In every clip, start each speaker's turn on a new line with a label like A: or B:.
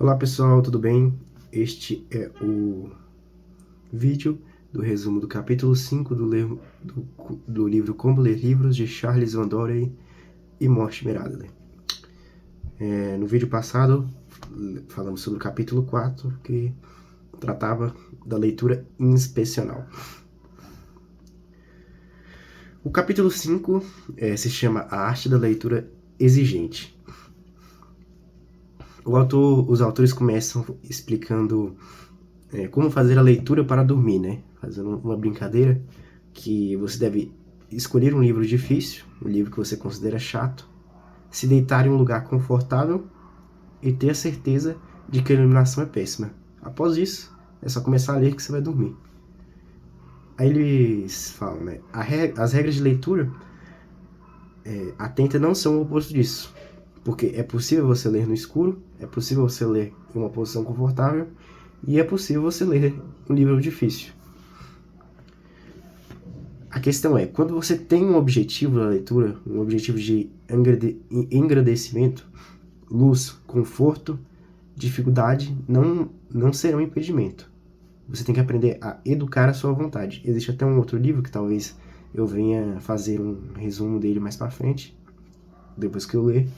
A: Olá pessoal, tudo bem? Este é o vídeo do resumo do capítulo 5 do livro Como Ler Livros, de Charles Van Doren e Mortimer Adler. No vídeo passado, falamos sobre o capítulo 4, que tratava da leitura inspecional. O capítulo 5 se chama A Arte da Leitura Exigente. Os autores começam explicando como fazer a leitura para dormir, né? Fazendo uma brincadeira que você deve escolher um livro difícil, um livro que você considera chato, se deitar em um lugar confortável e ter a certeza de que a iluminação é péssima. Após isso, é só começar a ler que você vai dormir. Aí eles falam, né? As regras de leitura atenta não são o oposto disso, porque é possível você ler no escuro, é possível você ler em uma posição confortável e é possível você ler um livro difícil. A questão é, quando você tem um objetivo na leitura, um objetivo de engrandecimento, luz, conforto, dificuldade não serão impedimento. Você tem que aprender a educar a sua vontade. Existe até um outro livro que talvez eu venha fazer um resumo dele mais para frente, depois que eu ler,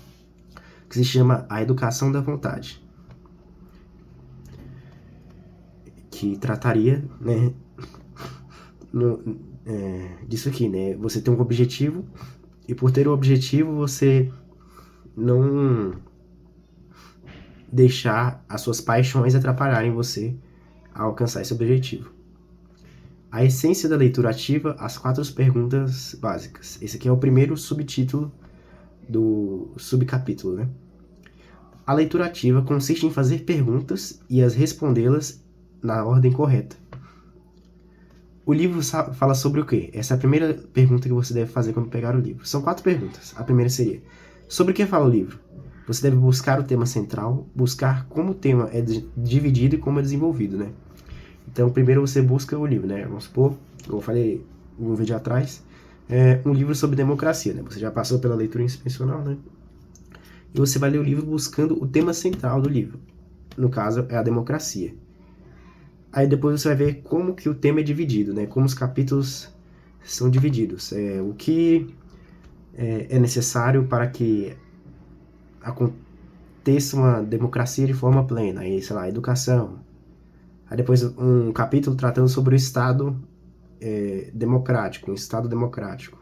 A: que se chama A Educação da Vontade, que trataria, né, disso aqui, né? Você tem um objetivo e por ter o objetivo você não deixar as suas paixões atrapalharem você a alcançar esse objetivo. A essência da leitura ativa, as 4 perguntas básicas. Esse aqui é o primeiro subtítulo do subcapítulo, né? A leitura ativa consiste em fazer perguntas e as respondê-las na ordem correta. O livro fala sobre o quê? Essa é a primeira pergunta que você deve fazer quando pegar o livro. São 4 perguntas. A primeira seria: sobre o que fala o livro? Você deve buscar o tema central, buscar como o tema é dividido e como é desenvolvido, né? Então, primeiro você busca o livro, né? Vamos supor, eu falei um vídeo atrás, um livro sobre democracia, né? Você já passou pela leitura inspecional, né? E você vai ler o livro buscando o tema central do livro. No caso, é a democracia. Aí depois você vai ver como que o tema é dividido, né? Como os capítulos são divididos. O que é necessário para que aconteça uma democracia de forma plena. Aí, sei lá, educação. Aí depois um capítulo tratando sobre o Estado democrático, um Estado democrático.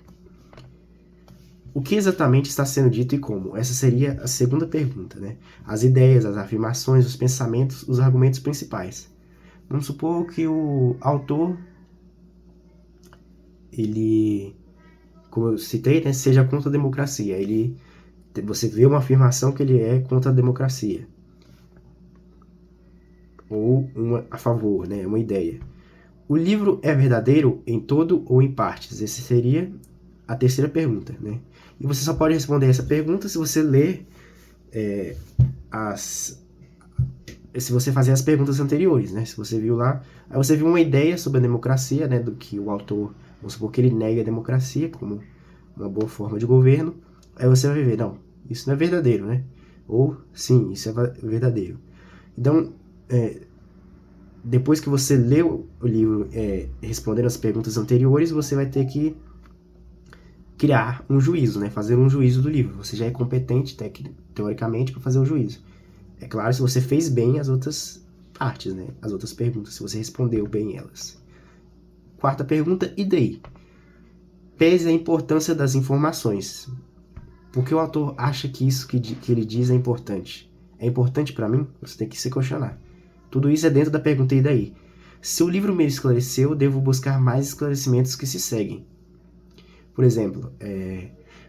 A: O que exatamente está sendo dito e como? Essa seria a segunda pergunta, né? As ideias, as afirmações, os pensamentos, os argumentos principais. Vamos supor que o autor, ele, como eu citei, né, seja contra a democracia. Você vê uma afirmação que ele é contra a democracia. Ou a favor, né, uma ideia. O livro é verdadeiro em todo ou em partes? Essa seria a terceira pergunta, né? E você só pode responder essa pergunta se você ler se você fazer as perguntas anteriores, né? Se você viu lá, aí você viu uma ideia sobre a democracia, né? Do que o autor, vamos supor que ele nega a democracia como uma boa forma de governo. Aí você vai ver, não, isso não é verdadeiro, né? Ou, sim, isso é verdadeiro. Então, depois que você leu o livro respondendo as perguntas anteriores, você vai ter que criar um juízo, né? Fazer um juízo do livro. Você já é competente, teoricamente, para fazer um juízo. É claro, se você fez bem as outras partes, né? As outras perguntas, se você respondeu bem elas. Quarta pergunta, e daí? Pese a importância das informações. Por que o autor acha que isso que ele diz é importante? É importante para mim? Você tem que se questionar. Tudo isso é dentro da pergunta, e daí? Se o livro me esclareceu, devo buscar mais esclarecimentos que se seguem. Por exemplo,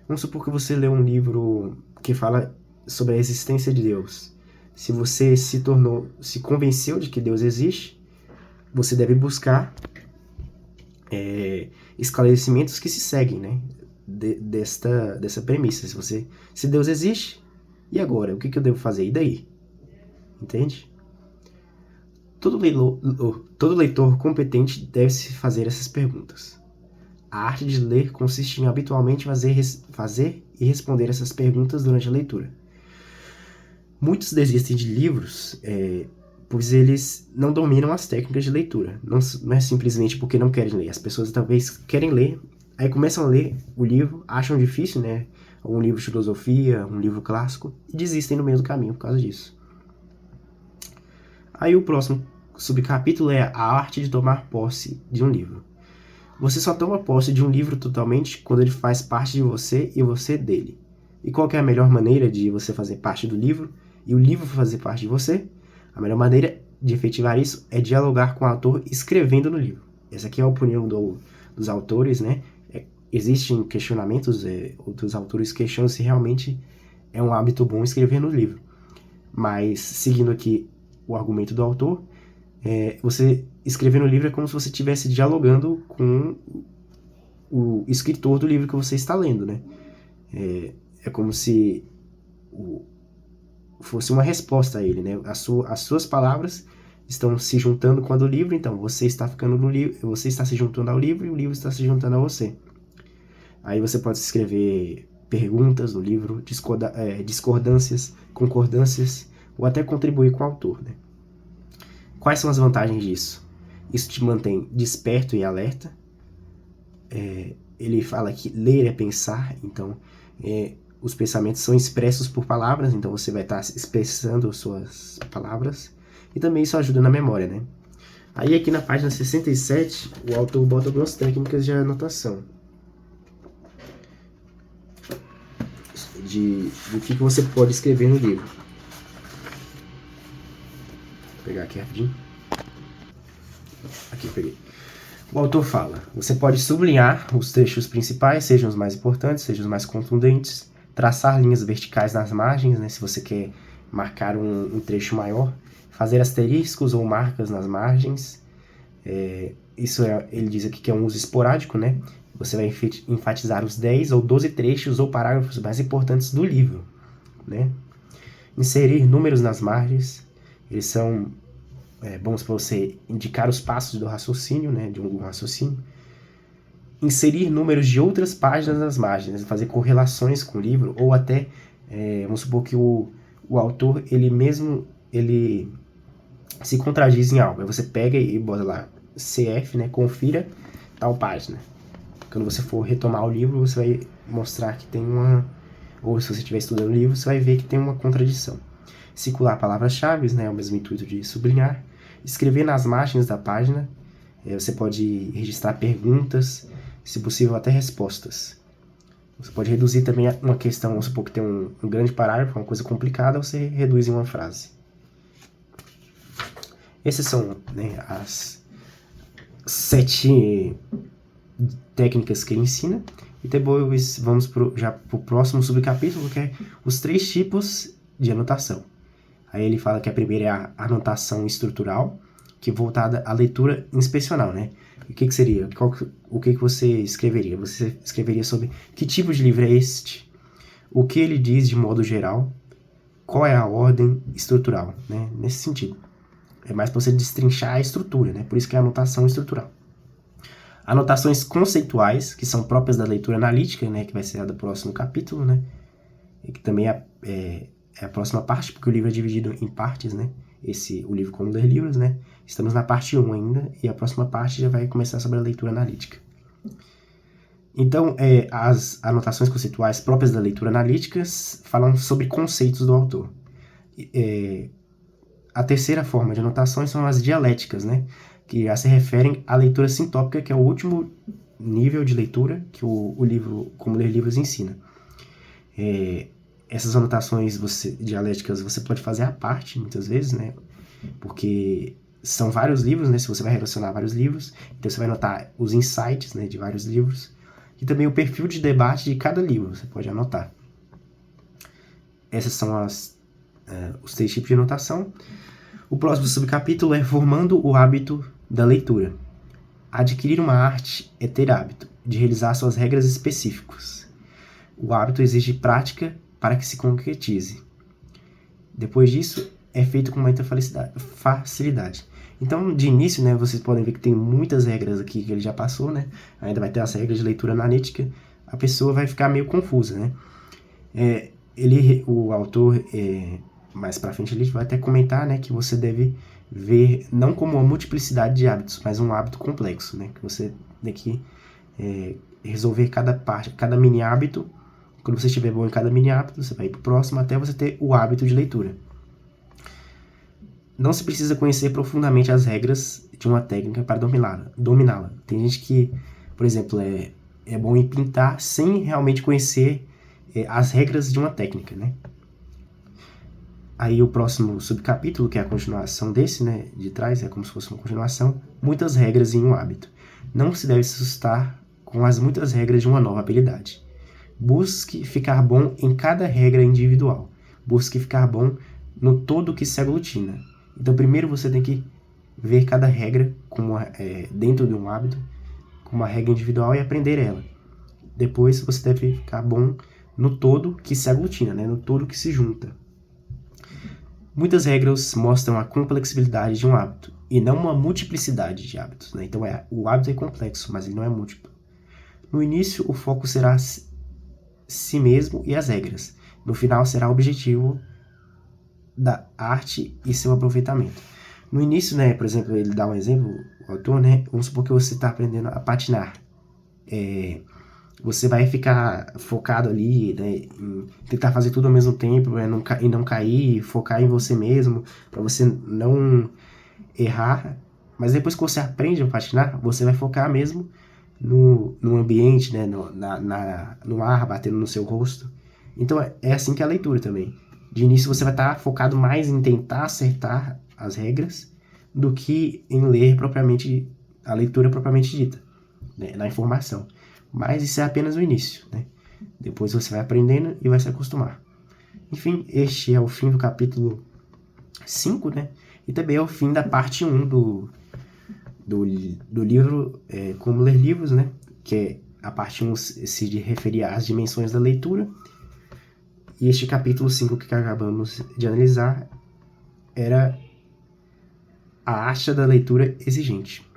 A: vamos supor que você lê um livro que fala sobre a existência de Deus. Se você se convenceu de que Deus existe, você deve buscar esclarecimentos que se seguem, né? Dessa premissa. Se Deus existe, e agora? O que eu devo fazer? E daí? Entende? Todo leitor competente deve se fazer essas perguntas. A arte de ler consiste em habitualmente fazer e responder essas perguntas durante a leitura. Muitos desistem de livros pois eles não dominam as técnicas de leitura. Não é simplesmente porque não querem ler. As pessoas talvez querem ler, aí começam a ler o livro, acham difícil, né? Um livro de filosofia, um livro clássico, e desistem no meio do caminho por causa disso. Aí o próximo subcapítulo é a arte de tomar posse de um livro. Você só toma posse de um livro totalmente quando ele faz parte de você e você dele. E qual que é a melhor maneira de você fazer parte do livro e o livro fazer parte de você? A melhor maneira de efetivar isso é dialogar com o autor escrevendo no livro. Essa aqui é a opinião dos autores, né? Existem questionamentos, outros autores questionam se realmente é um hábito bom escrever no livro. Mas, seguindo aqui o argumento do autor, você escrever no livro é como se você estivesse dialogando com o escritor do livro que você está lendo, né? É como se fosse uma resposta a ele, né? As suas palavras estão se juntando com a do livro, então você está ficando no livro, você está se juntando ao livro e o livro está se juntando a você. Aí você pode escrever perguntas no livro, discordâncias, concordâncias, ou até contribuir com o autor, né? Quais são as vantagens disso? Isso te mantém desperto e alerta. Ele fala que ler é pensar, então os pensamentos são expressos por palavras, então você vai estar expressando suas palavras, e também isso ajuda na memória, né? Aí aqui na página 67, o autor bota algumas técnicas de anotação. Do que você pode escrever no livro. Vou pegar aqui rapidinho. Aqui, peguei. O autor fala: você pode sublinhar os trechos principais, sejam os mais importantes, sejam os mais contundentes, traçar linhas verticais nas margens, né, se você quer marcar um trecho maior, fazer asteriscos ou marcas nas margens. Ele diz aqui que é um uso esporádico, né? Você vai enfatizar os 10 ou 12 trechos ou parágrafos mais importantes do livro, né? Inserir números nas margens, eles são bons para você indicar os passos do raciocínio, né? De um raciocínio. Inserir números de outras páginas nas margens, fazer correlações com o livro, ou até, vamos supor que o autor, ele se contradiz em algo. Aí você pega e bota lá, CF, né? Confira tal página. Quando você for retomar o livro, você vai mostrar que tem ou se você estiver estudando o livro, você vai ver que tem uma contradição. Circular palavras-chave, né? É o mesmo intuito de sublinhar. Escrever nas margens da página. Você pode registrar perguntas, se possível até respostas. Você pode reduzir também uma questão, vamos supor que tem um grande parágrafo, uma coisa complicada, você reduz em uma frase. Essas são, né, as 7 técnicas que ele ensina. E depois vamos já para o próximo subcapítulo, que é os 3 tipos de anotação. Aí ele fala que a primeira é a anotação estrutural, que é voltada à leitura inspecional, né? O que seria? O que você escreveria? Você escreveria sobre que tipo de livro é este? O que ele diz de modo geral? Qual é a ordem estrutural, né? Nesse sentido. É mais para você destrinchar a estrutura, né? Por isso que é a anotação estrutural. Anotações conceituais, que são próprias da leitura analítica, né? Que vai ser a do próximo capítulo, né? E que também é a próxima parte, porque o livro é dividido em partes, né? O livro Como Ler Livros, né? Estamos na parte 1 ainda, e a próxima parte já vai começar sobre a leitura analítica. Então, as anotações conceituais próprias da leitura analítica falam sobre conceitos do autor. A terceira forma de anotações são as dialéticas, né? Que já se referem à leitura sintópica, que é o último nível de leitura que o livro Como Ler Livros ensina. Essas anotações dialéticas você pode fazer à parte, muitas vezes, né? Porque são vários livros, né? Se você vai relacionar vários livros, então você vai anotar os insights, né, de vários livros, e também o perfil de debate de cada livro, você pode anotar. Essas são os 3 tipos de anotação. O próximo subcapítulo é formando o hábito da leitura. Adquirir uma arte é ter hábito de realizar suas regras específicas. O hábito exige prática para que se concretize. Depois disso, é feito com muita facilidade. Então, de início, né, vocês podem ver que tem muitas regras aqui que ele já passou, né? Ainda vai ter as regras de leitura analítica. A pessoa vai ficar meio confusa, né? O autor mais pra frente ele vai até comentar, né, que você deve ver não como uma multiplicidade de hábitos, mas um hábito complexo, né, que você tem que resolver cada parte, cada mini hábito. Quando você estiver bom em cada mini hábito, você vai ir pro próximo até você ter o hábito de leitura. Não se precisa conhecer profundamente as regras de uma técnica para dominá-la. Tem gente que, por exemplo, é bom em pintar sem realmente conhecer as regras de uma técnica, né? Aí o próximo subcapítulo, que é a continuação desse, né, de trás, é como se fosse uma continuação, muitas regras em um hábito. Não se deve se assustar com as muitas regras de uma nova habilidade. Busque ficar bom em cada regra individual. Busque ficar bom no todo que se aglutina. Então, primeiro você tem que ver cada regra como dentro de um hábito, como uma regra individual e aprender ela. Depois você deve ficar bom no todo que se aglutina, né? No todo que se junta. Muitas regras mostram a complexibilidade de um hábito e não uma multiplicidade de hábitos, né? Então, o hábito é complexo, mas ele não é múltiplo. No início, o foco será si mesmo e as regras. No final, será o objetivo da arte e seu aproveitamento. No início, né, por exemplo, ele dá um exemplo, o autor, né, vamos supor que você está aprendendo a patinar. Você vai ficar focado ali, né, em tentar fazer tudo ao mesmo tempo, e não cair, focar em você mesmo, para você não errar. Mas depois que você aprende a patinar, você vai focar mesmo no ambiente, né, no ar, batendo no seu rosto. Então é assim que é a leitura também. De início você vai estar focado mais em tentar acertar as regras do que em ler a leitura propriamente dita, né, na informação. Mas isso é apenas o início, né? Depois você vai aprendendo e vai se acostumar. Enfim, este é o fim do capítulo 5, né? E também é o fim da parte 1 do livro Como Ler Livros, né? Que é a parte 1 se referia às dimensões da leitura. E este capítulo 5 que acabamos de analisar era a arte da leitura exigente.